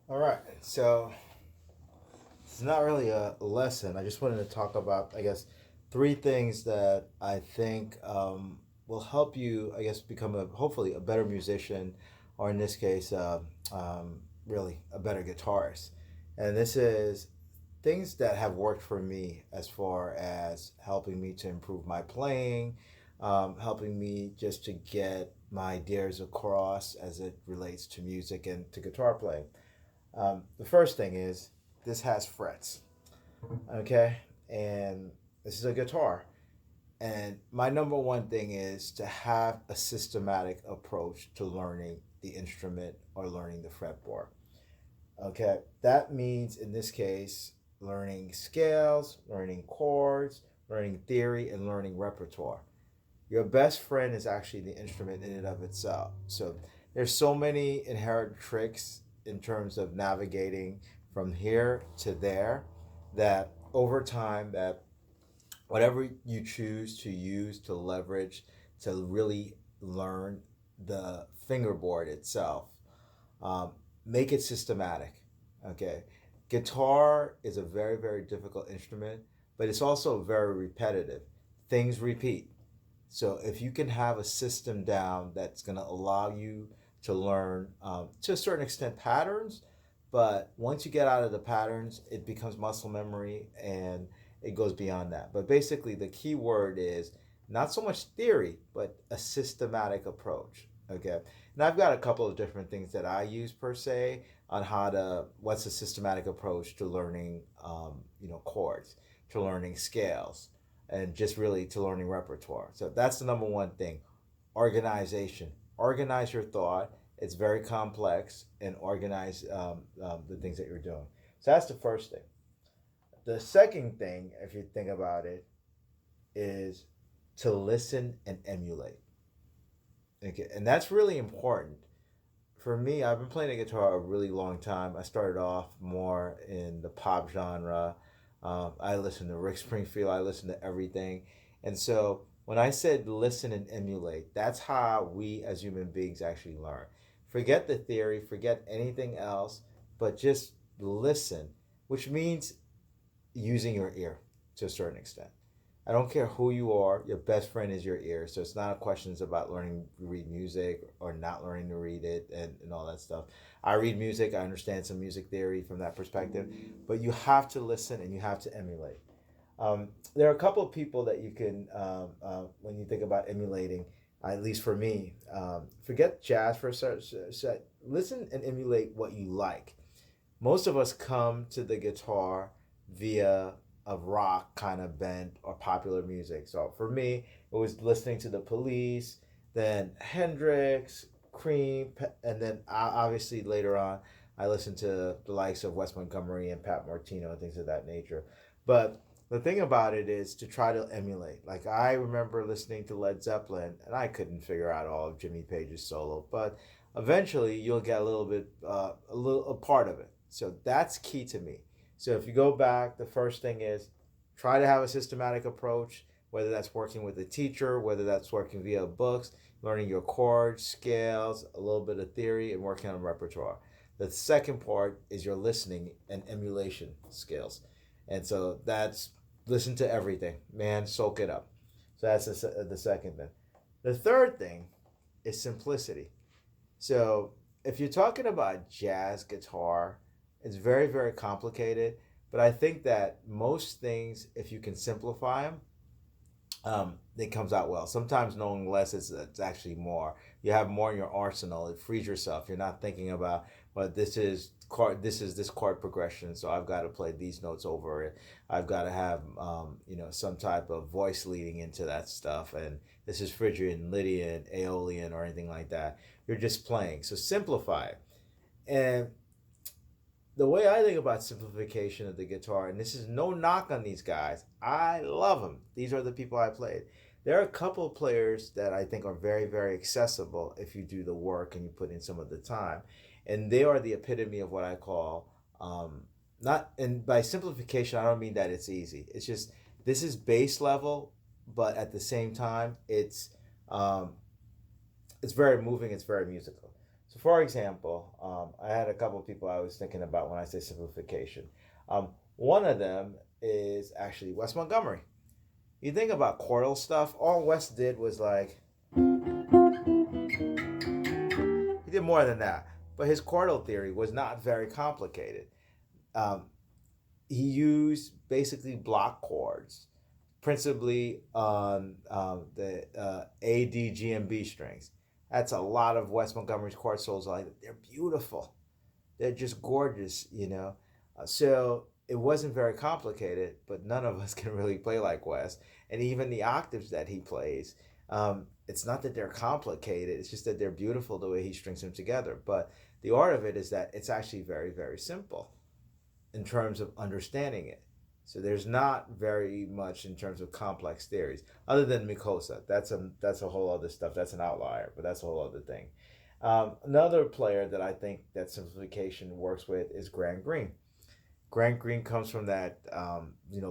All right, so it's not really a lesson. I just wanted to talk about, I guess, three things that I think will help you, I guess, become hopefully a better musician, or in this case, really a better guitarist. And this is things that have worked for me as far as helping me to improve my playing, helping me just to get my ideas across as it relates to music and to guitar playing. The first thing is this has frets, okay? And this is a guitar. And my number one thing is to have a systematic approach to learning the instrument or learning the fretboard. Okay, that means in this case, learning scales, learning chords, learning theory, and learning repertoire. Your best friend is actually the instrument in and of itself. So there's so many inherent tricks in terms of navigating from here to there that over time that whatever you choose to use to leverage to really learn the fingerboard itself, um, make it systematic. Okay, guitar is a very very difficult instrument, but it's also very repetitive. Things repeat. So if you can have a system down that's going to allow you to learn to a certain extent patterns, but once you get out of the patterns, it becomes muscle memory and it goes beyond that. But basically, the key word is not so much theory, but a systematic approach. Okay, and I've got a couple of different things that I use per se on what's a systematic approach to learning, chords, to learning scales, and just really to learning repertoire. So that's the number one thing. Organization. Organize your thought. It's very complex, and organize the things that you're doing. So that's the first thing. The second thing, if you think about it, is to listen and emulate. Okay, and that's really important. For me, I've been playing the guitar a really long time. I started off more in the pop genre. I listened to Rick Springfield. I listened to everything. And so when I said listen and emulate, that's how we as human beings actually learn. Forget the theory, forget anything else, but just listen, which means using your ear to a certain extent. I don't care who you are, your best friend is your ear. So it's not a question about learning to read music or not learning to read it and all that stuff. I read music, I understand some music theory from that perspective, but you have to listen and you have to emulate. There are a couple of people that you can, when you think about emulating, at least for me, forget jazz for a second. Listen and emulate what you like. Most of us come to the guitar via of rock kind of bent or popular music. So for me, it was listening to the Police, then Hendrix, Cream, and then obviously later on, I listened to the likes of Wes Montgomery and Pat Martino and things of that nature. But the thing about it is to try to emulate. Like I remember listening to Led Zeppelin, and I couldn't figure out all of Jimmy Page's solo, but eventually you'll get a little bit, a part of it. So that's key to me. So if you go back, the first thing is try to have a systematic approach, whether that's working with a teacher, whether that's working via books, learning your chords, scales, a little bit of theory, and working on repertoire. The second part is your listening and emulation skills. And so that's listen to everything, man, soak it up. So that's the second thing. The third thing is simplicity. So if you're talking about jazz guitar, It's very, very complicated. But I think that most things, if you can simplify them, it comes out well. Sometimes knowing less is it's actually more. You have more in your arsenal. It frees yourself. You're not thinking about, well, this chord progression, so I've got to play these notes over it. I've got to have some type of voice leading into that stuff, and this is Phrygian, Lydian, Aeolian, or anything like that. You're just playing. So simplify it. And the way I think about simplification of the guitar, and this is no knock on these guys, I love them. These are the people I played. There are a couple of players that I think are very, very accessible if you do the work and you put in some of the time. And they are the epitome of what I call, not, and by simplification, I don't mean that it's easy. It's just, this is base level, but at the same time, um, it's very moving, it's very musical. So, for example, I had a couple of people I was thinking about when I say simplification. One of them is actually Wes Montgomery. You think about chordal stuff, all Wes did was like, he did more than that. But his chordal theory was not very complicated. Um, he used basically block chords, principally on the A, D, G, and B strings. That's a lot of Wes Montgomery's chord solos. Like, they're beautiful. They're just gorgeous, you know. So it wasn't very complicated, but none of us can really play like Wes. And even the octaves that he plays, it's not that they're complicated. It's just that they're beautiful the way he strings them together. But the art of it is that it's actually very, very simple in terms of understanding it. So there's not very much in terms of complex theories, other than Mikosa. That's a whole other stuff. That's an outlier, but that's a whole other thing. Another player that I think that simplification works with is Grant Green. Grant Green comes from that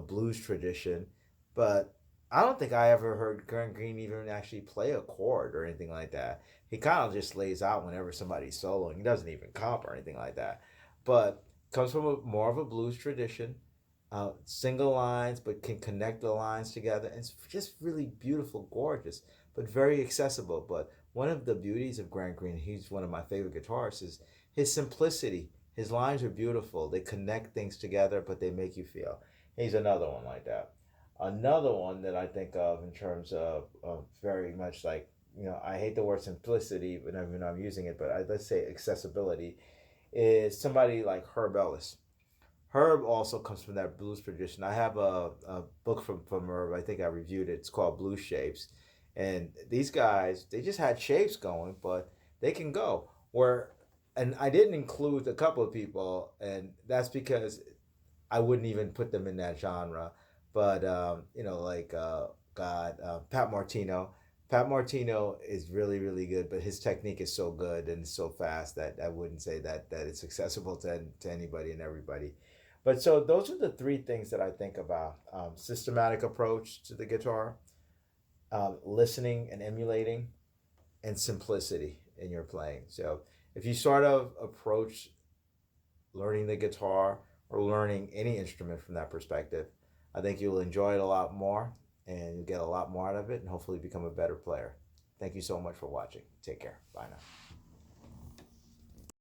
blues tradition, but I don't think I ever heard Grant Green even actually play a chord or anything like that. He kind of just lays out whenever somebody's soloing. He doesn't even comp or anything like that, but comes from more of a blues tradition, single lines, but can connect the lines together. And it's just really beautiful, gorgeous, but very accessible. But one of the beauties of Grant Green, he's one of my favorite guitarists, is his simplicity. His lines are beautiful. They connect things together, but they make you feel. He's another one like that. Another one that I think of in terms of very much like, I hate the word simplicity whenever I'm using it, but let's say accessibility, is somebody like Herb Ellis. Herb also comes from that blues tradition. I have a book from Herb. I think I reviewed it. It's called Blues Shapes. And these guys, they just had shapes going, but they can go. And I didn't include a couple of people, and that's because I wouldn't even put them in that genre. But, Pat Martino. Pat Martino is really, really good, but his technique is so good and so fast that I wouldn't say that it's accessible to anybody and everybody. But so those are the three things that I think about: systematic approach to the guitar, listening and emulating, and simplicity in your playing. So if you sort of approach learning the guitar or learning any instrument from that perspective, I think you'll enjoy it a lot more and you'll get a lot more out of it and hopefully become a better player. Thank you so much for watching. Take care. Bye now.